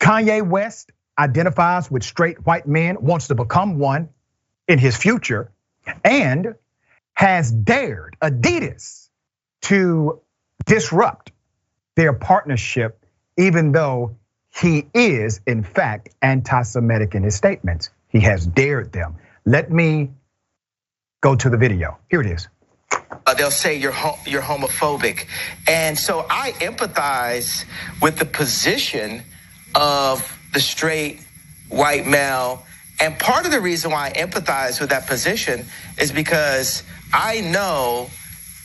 Kanye West identifies with straight white men, wants to become one in his future, and has dared ADIDAS to disrupt their partnership, even though he is, in fact, anti-Semitic in his statements. He has dared them. Let me go to the video. Here it is. They'll say you're homophobic. And so I empathize with the position of the straight white male. And part of the reason why I empathize with that position is because I know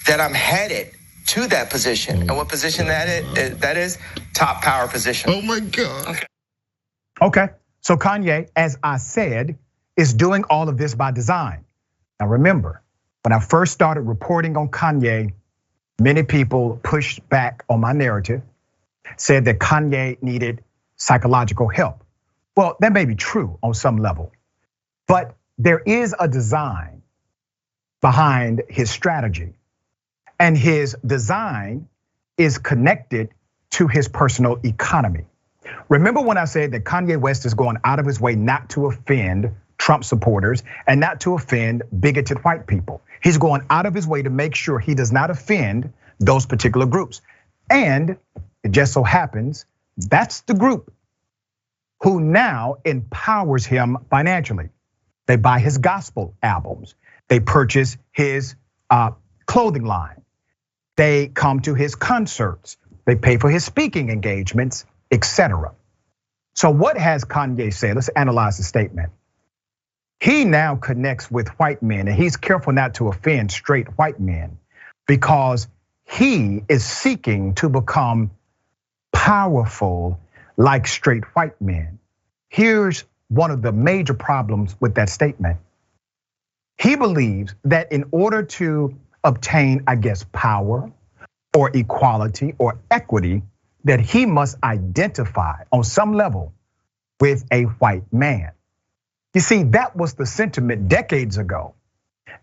that I'm headed to that position. And what position that is? Top power position. Oh my God. Okay, so Kanye, as I said, is doing all of this by design. Now remember, when I first started reporting on Kanye, many people pushed back on my narrative, said that Kanye needed psychological help. Well, that may be true on some level, but there is a design behind his strategy. And his design is connected to his personal economy. Remember when I said that Kanye West is going out of his way not to offend Trump supporters and not to offend bigoted white people. He's going out of his way to make sure he does not offend those particular groups. And it just so happens that's the group who now empowers him financially. They buy his gospel albums. They purchase his clothing line. They come to his concerts. They pay for his speaking engagements, etc. So what has Kanye said? Let's analyze the statement. He now connects with white men, and he's careful not to offend straight white men because he is seeking to become powerful like straight white men. Here's one of the major problems with that statement. He believes that in order to obtain, I guess, power or equality or equity, that he must identify on some level with a white man. You see, that was the sentiment decades ago,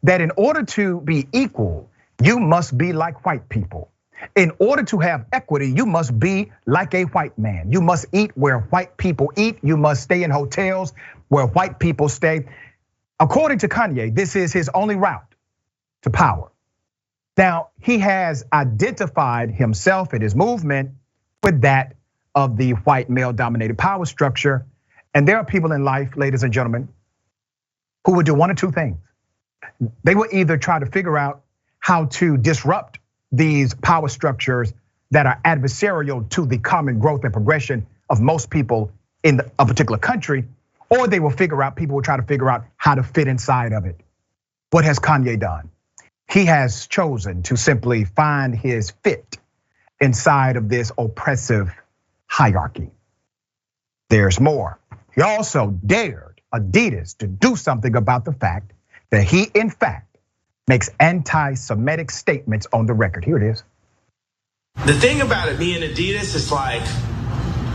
that in order to be equal, you must be like white people. In order to have equity, you must be like a white man. You must eat where white people eat. You must stay in hotels where white people stay. According to Kanye, this is his only route to power. Now, he has identified himself and his movement with that of the white male-dominated power structure. And there are people in life, ladies and gentlemen, who will do one or two things. They will either try to figure out how to disrupt these power structures that are adversarial to the common growth and progression of most people in a particular country, or they will people will try to figure out how to fit inside of it. What has Kanye done? He has chosen to simply find his fit inside of this oppressive hierarchy. There's more. He also dared ADIDAS to do something about the fact that he, in fact, makes anti-Semitic statements on the record. Here it is. The thing about it, me and ADIDAS, is like,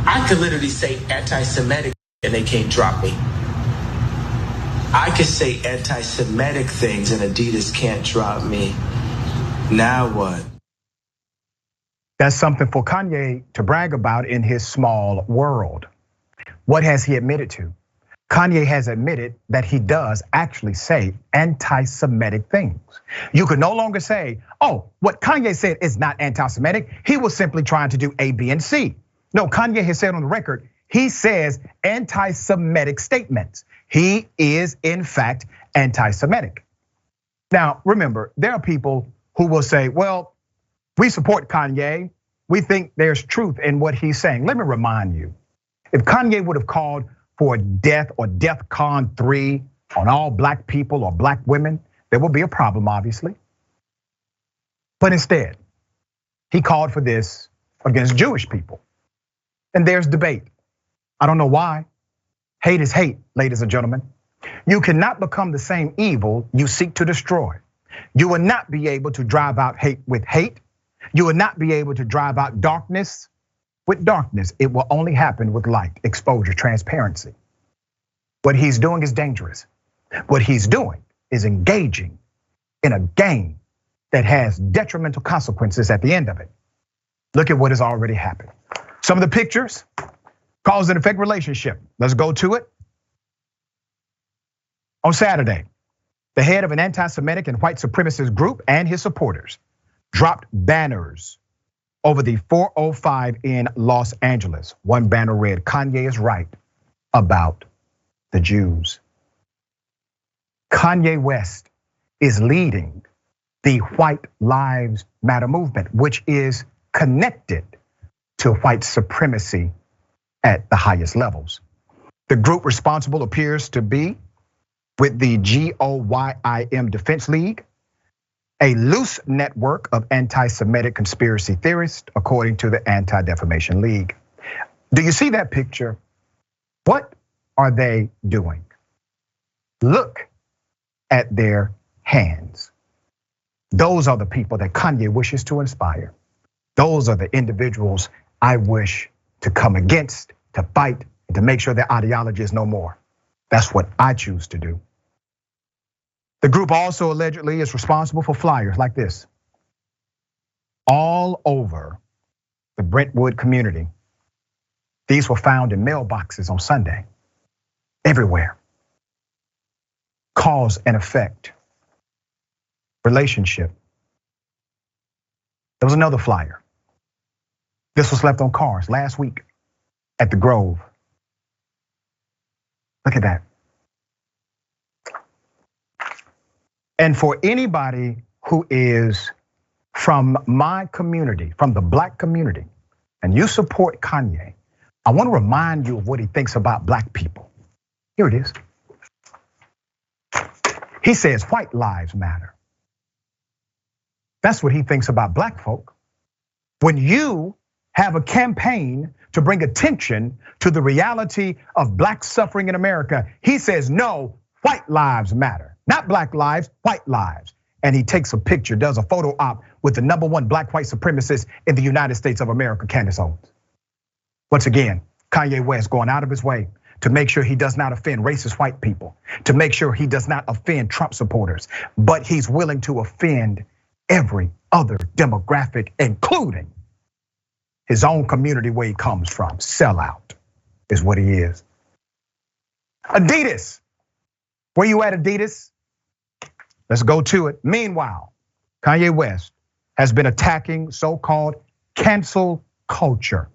I could literally say anti-Semitic and they can't drop me. I could say anti-Semitic things and ADIDAS can't drop me. Now what? That's something for Kanye to brag about in his small world. What has he admitted to? Kanye has admitted that he does actually say anti-Semitic things. You could no longer say, oh, what Kanye said is not anti-Semitic. He was simply trying to do A, B, and C. No, Kanye has said on the record, he says anti-Semitic statements. He is, in fact, anti-Semitic. Now, remember, there are people who will say, well, we support Kanye. We think there's truth in what he's saying. Let me remind you, if Kanye would have called for death or DEFCON 3 on all black people or black women, there will be a problem, obviously. But instead, he called for this against Jewish people. And there's debate. I don't know why. Hate is hate, ladies and gentlemen. You cannot become the same evil you seek to destroy. You will not be able to drive out hate with hate. You will not be able to drive out darkness with darkness. It will only happen with light, exposure, transparency. What he's doing is dangerous. What he's doing is engaging in a game that has detrimental consequences at the end of it. Look at what has already happened. Some of the pictures Cause and effect relationship. Let's go to it. On Saturday, the head of an anti-Semitic and white supremacist group and his supporters dropped banners over the 405 in Los Angeles. One banner read, "Kanye is right about the Jews." Kanye West is leading the White Lives Matter movement, which is connected to white supremacy at the highest levels. The group responsible appears to be with the GOYIM Defense League, a loose network of anti-Semitic conspiracy theorists, according to the Anti-Defamation League. Do you see that picture? What are they doing? Look at their hands. Those are the people that Kanye wishes to inspire. Those are the individuals I wish to come against, to fight, and to make sure their ideology is no more. That's what I choose to do. The group also allegedly is responsible for flyers like this all over the Brentwood community. These were found in mailboxes on Sunday, everywhere. Cause and effect relationship. There was another flyer. This was left on cars last week at the Grove. Look at that. And for anybody who is from my community, from the Black community, and you support Kanye, I want to remind you of what he thinks about Black people. Here it is. He says white lives matter. That's what he thinks about Black folk. When you have a campaign to bring attention to the reality of Black suffering in America, he says, no, white lives matter. Not Black lives, white lives. And he takes a picture, does a photo op with the #1 Black white supremacist in the United States of America, Candace Owens. Once again, Kanye West going out of his way to make sure he does not offend racist white people, to make sure he does not offend Trump supporters, but he's willing to offend every other demographic, including his own community where he comes from. Sellout is what he is. ADIDAS, where you at, ADIDAS? Let's go to it. Meanwhile, Kanye West has been attacking so-called cancel culture.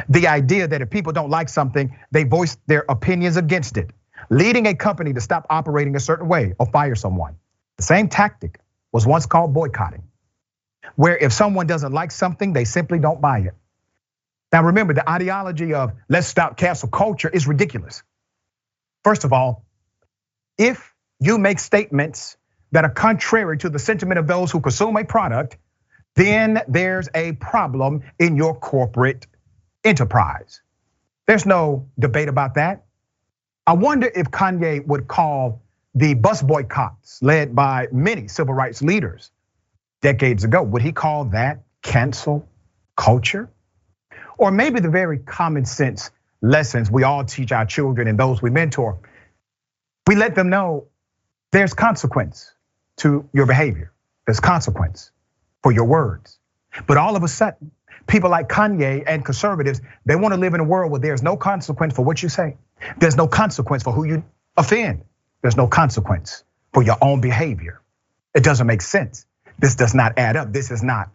The idea that if people don't like something, they voice their opinions against it, leading a company to stop operating a certain way or fire someone. The same tactic was once called boycotting, where if someone doesn't like something, they simply don't buy it. Now remember, the ideology of let's stop cancel culture is ridiculous. First of all, if you make statements that are contrary to the sentiment of those who consume a product, then there's a problem in your corporate enterprise. There's no debate about that. I wonder if Kanye would call the bus boycotts led by many civil rights leaders decades ago, would he call that cancel culture? Or maybe the very common sense lessons we all teach our children and those we mentor, we let them know there's consequence to your behavior. There's consequence for your words. But all of a sudden, people like Kanye and conservatives, they want to live in a world where there's no consequence for what you say. There's no consequence for who you offend. There's no consequence for your own behavior. It doesn't make sense. This does not add up. This is not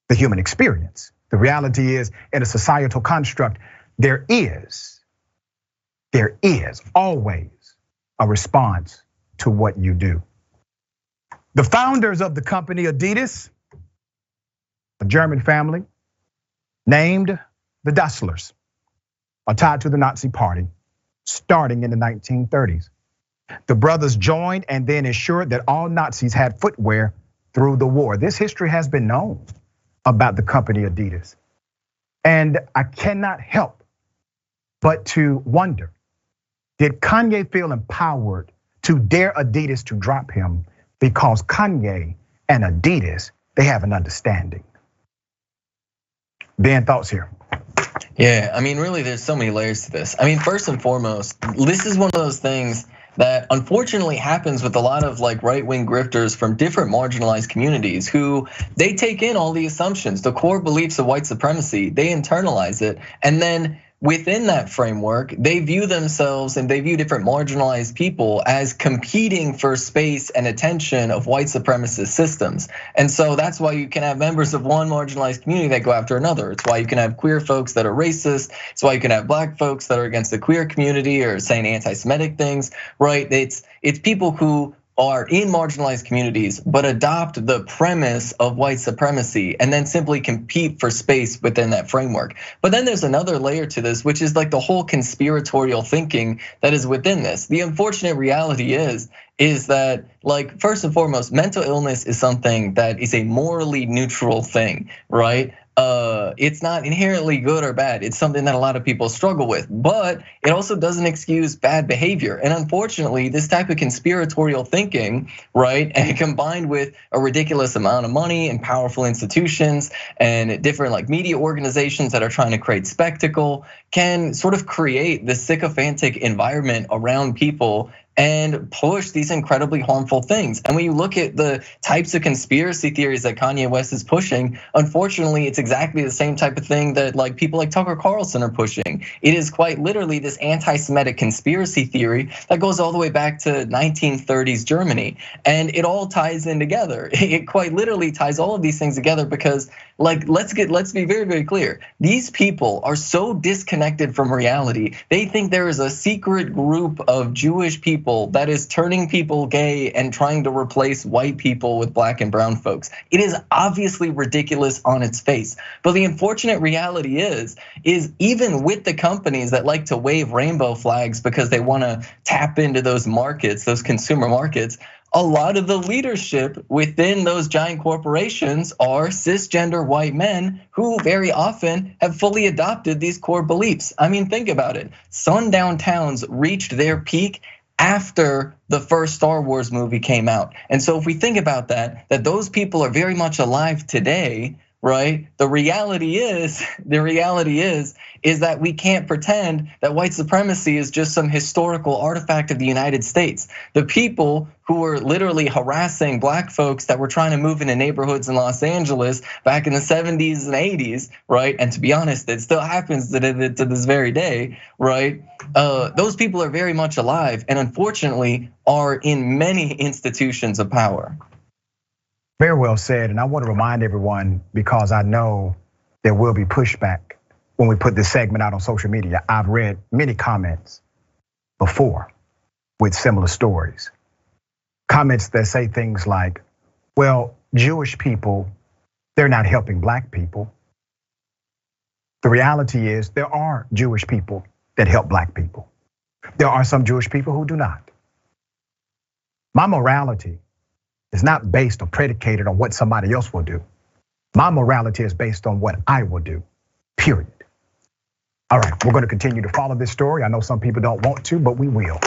the human experience. The reality is, in a societal construct, there is always a response to what you do. The founders of the company ADIDAS, a German family named the Dasslers, are tied to the Nazi party starting in the 1930s. The brothers joined and then ensured that all Nazis had footwear through the war. This history has been known about the company ADIDAS. And I cannot help but to wonder, did Kanye feel empowered to dare ADIDAS to drop him because Kanye and ADIDAS, they have an understanding? Ben, thoughts here? Yeah, I mean, really, there's so many layers to this. I mean, first and foremost, this is one of those things that unfortunately happens with a lot of like right-wing grifters from different marginalized communities who they take in all the assumptions, the core beliefs of white supremacy, they internalize it, and then within that framework, they view themselves and they view different marginalized people as competing for space and attention of white supremacist systems. And so that's why you can have members of one marginalized community that go after another. It's why you can have queer folks that are racist. It's why you can have black folks that are against the queer community or saying anti-Semitic things, right? It's people who are in marginalized communities, but adopt the premise of white supremacy and then simply compete for space within that framework. But then there's another layer to this, which is like the whole conspiratorial thinking that is within this. The unfortunate reality is that, like, first and foremost, mental illness is something that is a morally neutral thing, right? It's not inherently good or bad. It's something that a lot of people struggle with, but it also doesn't excuse bad behavior. And unfortunately, this type of conspiratorial thinking, right, and combined with a ridiculous amount of money and powerful institutions and different like media organizations that are trying to create spectacle, can sort of create this sycophantic environment around people and push these incredibly harmful things. And when you look at the types of conspiracy theories that Kanye West is pushing, unfortunately, it's exactly the same type of thing that like people like Tucker Carlson are pushing. It is quite literally this anti-Semitic conspiracy theory that goes all the way back to 1930s Germany. And it all ties in together. It quite literally ties all of these things together because, like, let's be very, very clear. These people are so disconnected from reality. They think there is a secret group of Jewish people that is turning people gay and trying to replace white people with black and brown folks. It is obviously ridiculous on its face. But the unfortunate reality is even with the companies that like to wave rainbow flags because they want to tap into those markets, those consumer markets, a lot of the leadership within those giant corporations are cisgender white men who very often have fully adopted these core beliefs. I mean, think about it. Sundown towns reached their peak after the first Star Wars movie came out. And so if we think about that those people are very much alive today, right? The reality is that we can't pretend that white supremacy is just some historical artifact of the United States. The people who were literally harassing black folks that were trying to move into neighborhoods in Los Angeles back in the 70s and 80s, right? And to be honest, it still happens to this very day, right? Those people are very much alive and unfortunately are in many institutions of power. Very well said, and I want to remind everyone, because I know there will be pushback when we put this segment out on social media. I've read many comments before with similar stories. Comments that say things like, well, Jewish people, they're not helping black people. The reality is there are Jewish people that help black people. There are some Jewish people who do not. My morality is not based or predicated on what somebody else will do. My morality is based on what I will do, period. All right, we're gonna continue to follow this story. I know some people don't want to, but we will.